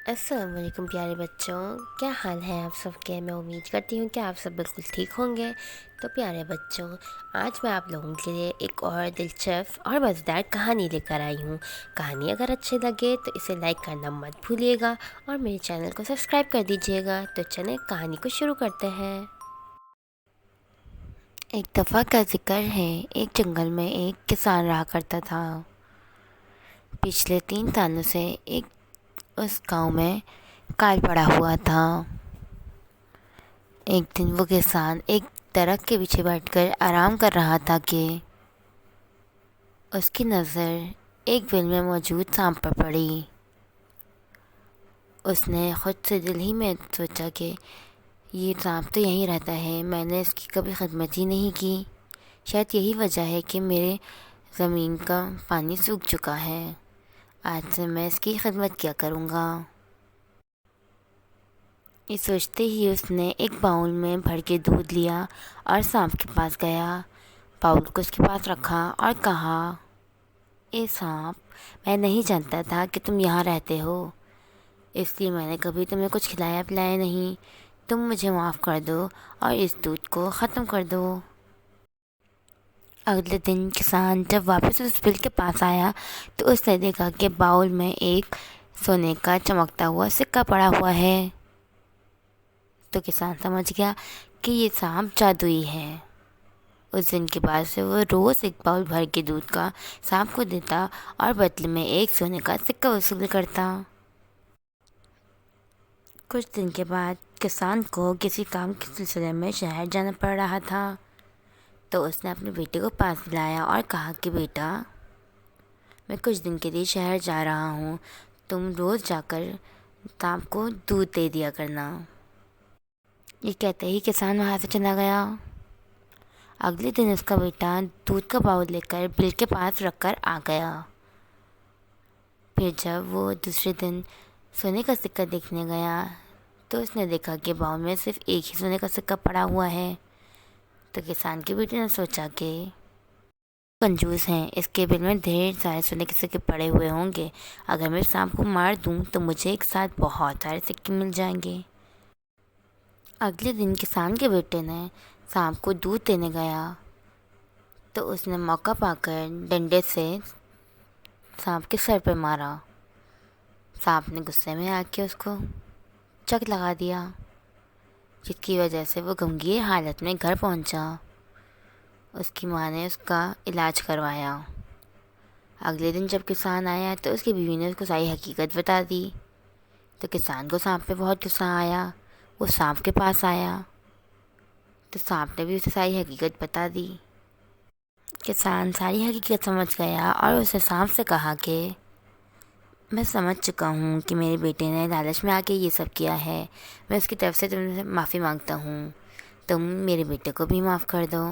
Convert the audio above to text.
السلام علیکم پیارے بچوں، کیا حال ہے آپ سب کے؟ میں امید کرتی ہوں کہ آپ سب بالکل ٹھیک ہوں گے۔ تو پیارے بچوں، آج میں آپ لوگوں کے لیے ایک اور دلچسپ اور مزیدار کہانی لے کر آئی ہوں۔ کہانی اگر اچھی لگے تو اسے لائک کرنا مت بھولیے گا اور میرے چینل کو سبسکرائب کر دیجیے گا۔ تو چلیں کہانی کو شروع کرتے ہیں۔ ایک دفعہ کا ذکر ہے، ایک جنگل میں ایک کسان رہا کرتا تھا۔ پچھلے 3 سالوں سے اس گاؤں میں کال پڑا ہوا تھا۔ ایک دن وہ کسان ایک درخت کے پیچھے بیٹھ کر آرام کر رہا تھا کہ اس کی نظر ایک بل میں موجود سانپ پر پڑی۔ اس نے خود سے دل ہی میں سوچا کہ یہ سانپ تو یہیں رہتا ہے، میں نے اس کی کبھی خدمت ہی نہیں کی۔ شاید یہی وجہ ہے کہ میرے زمین کا پانی سوکھ چکا ہے۔ آج سے میں اس کی خدمت کیا کروں گا۔ یہ سوچتے ہی اس نے ایک باؤل میں بھر کے دودھ لیا اور سانپ کے پاس گیا۔ باؤل کو اس کے پاس رکھا اور کہا، اے سانپ، میں نہیں جانتا تھا کہ تم یہاں رہتے ہو، اس لیے میں نے کبھی تمہیں کچھ کھلایا پلایا نہیں۔ تم مجھے معاف کر دو اور اس دودھ کو ختم کر دو۔ اگلے دن کسان جب واپس اس بل کے پاس آیا تو اس نے دیکھا کہ باؤل میں ایک سونے کا چمکتا ہوا سکہ پڑا ہوا ہے۔ تو کسان سمجھ گیا کہ یہ سانپ جادوئی ہے۔ اس دن کے بعد سے وہ روز ایک باؤل بھر کے دودھ کا سانپ کو دیتا اور بدلے میں ایک سونے کا سکہ وصول کرتا۔ کچھ دن کے بعد کسان کو کسی کام کے سلسلے میں شہر جانا پڑ رہا تھا۔ تو اس نے اپنے بیٹے کو پاس بلایا اور کہا کہ بیٹا، میں کچھ دن کے لیے شہر جا رہا ہوں، تم روز جا کر سانپ کو دودھ دے دیا کرنا۔ یہ کہتے ہی کسان وہاں سے چلا گیا۔ اگلے دن اس کا بیٹا دودھ کا باؤل لے کر بل کے پاس رکھ کر آ گیا۔ پھر جب وہ دوسرے دن سونے کا سکہ دیکھنے گیا تو اس نے دیکھا کہ باؤل میں صرف ایک ہی سونے کا سکہ پڑا ہوا ہے۔ تو کسان کے بیٹے نے سوچا کہ کنجوس ہیں، اس کے بل میں ڈھیر سارے سونے کے سکے پڑے ہوئے ہوں گے، اگر میں سانپ کو مار دوں تو مجھے ایک ساتھ بہت سارے سکے مل جائیں گے۔ اگلے دن کسان کے بیٹے نے سانپ کو دودھ دینے گیا تو اس نے موقع پا کر ڈنڈے سے سانپ کے سر پہ مارا۔ سانپ نے غصے میں آ کے اس کو چک لگا دیا، جس کی وجہ سے وہ گمگیر حالت میں گھر پہنچا۔ اس کی ماں نے اس کا علاج کروایا۔ اگلے دن جب کسان آیا تو اس کی بیوی نے اس کو ساری حقیقت بتا دی۔ تو کسان کو سانپ پہ بہت غصہ آیا، وہ سانپ کے پاس آیا تو سانپ نے بھی اسے ساری حقیقت بتا دی۔ کسان ساری حقیقت سمجھ گیا اور اسے سانپ سے کہا کہ میں سمجھ چکا ہوں کہ میرے بیٹے نے لالچ میں آ کے یہ سب کیا ہے، میں اس کی طرف سے تم سے معافی مانگتا ہوں، تم میرے بیٹے کو بھی معاف کر دو۔